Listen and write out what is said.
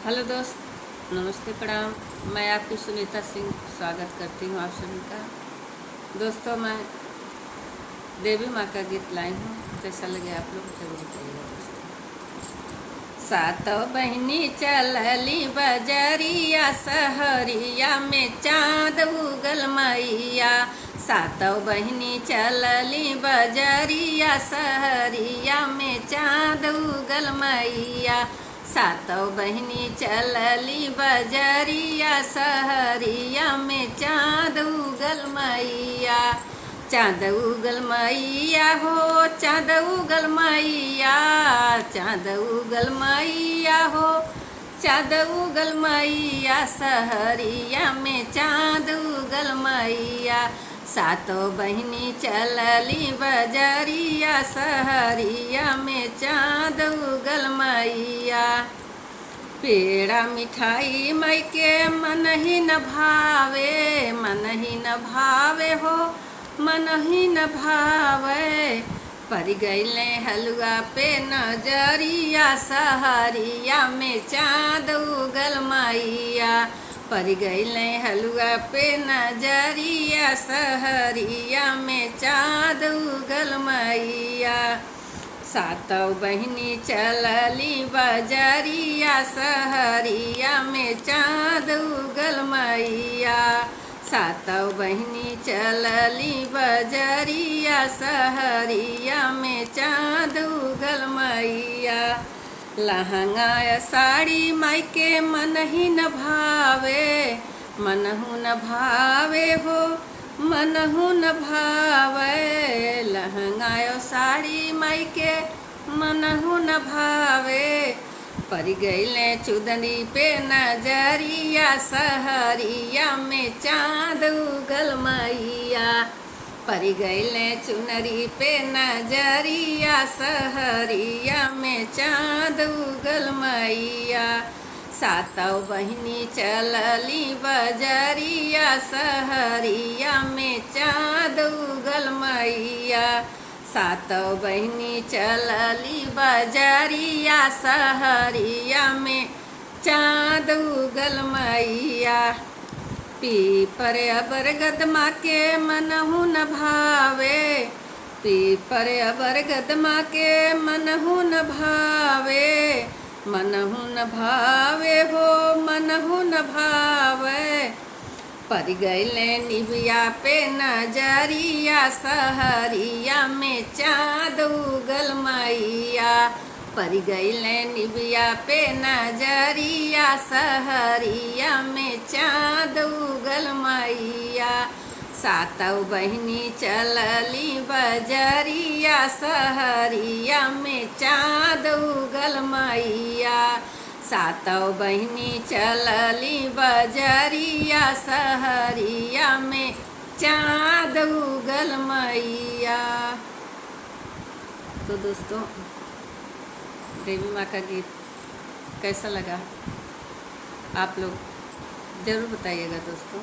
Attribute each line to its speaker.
Speaker 1: Hello दोस्त, नमस्ते, प्रणाम। मैं आपकी सुनीता सिंह स्वागत करती हूँ आप सभी का। दोस्तों, मैं देवी माँ का गीत लाई हूँ। कैसा लगे आप लोग जरूर बताइएगा दोस्तों। सातों बहिनी चलली बजरिया, सहरिया में चाँद उगल मैया। सातों बहिनी चलली बजरिया, सहरिया में चाँद उगल मैया। सातों बहिनी चलली बजरिया, सहरिया में चाँद उगल मैया। चाँद उगल मैया हो, चाँद उगल मैया, चाँद उगल मैया हो, चाँद उगल मैया। सहरिया में चाँद उगल मैया। सातों बहिनी चलली बजरिया, सहरिया में चाँद उगल मैया। पेड़ा मिठाई मई के मन ही न भावे, मन ही न भावे हो, मन ही न भावे। पड़ गईले हलुआ पे नजरिया, सहरिया में चाँद उगल मैया। पड़ गईले हलुआ पे नजरिया, सहरिया में चाँद उगल मैया। सातों बहिनी चलली बजरिया, सहरिया में चाँद उगल मैया। सातों बहिनी चलली बजरिया, सहरिया में चाँद उगल मैया। लहंगा साड़ी माई के मन ही न भावे, मनहु न भावे हो, मनहु न भावे। लहंगा साड़ी माई के मनहु न भावे। पड़ गईले चुदरी पे नजरिया, सहरिया में चाँद उगल मैया। पड़ गईले चुनरी पे नजरिया, सहरिया में चाँद उगल मैया। सातों बहिनी चलली बजरिया, सहरिया में चाँद उगल मैया। सातों बहिनी चलली बजरिया, सहरिया में चाँद उगल मैया। पीपर बरगद माँ के मनहु न भावे, पीपर बरगद माँ के मनहु न भावे। मनहु न भावे हो, मनहु न भावे। पड़ गईले निबिया पे नजरिया, सहरिया में चाँद उगल मैया। पड़ गईले निबिया पे नजरिया, सहरिया में चाँद उगल मैया। सातों बहिनी चलली बजरिया, सहरिया में चाँद उगल मैया। सातों बहिनी चलली बजरिया, सहरिया में चाँद उगल मैया। तो दोस्तों, देवी माँ का गीत कैसा लगा आप लोग ज़रूर बताइएगा दोस्तों।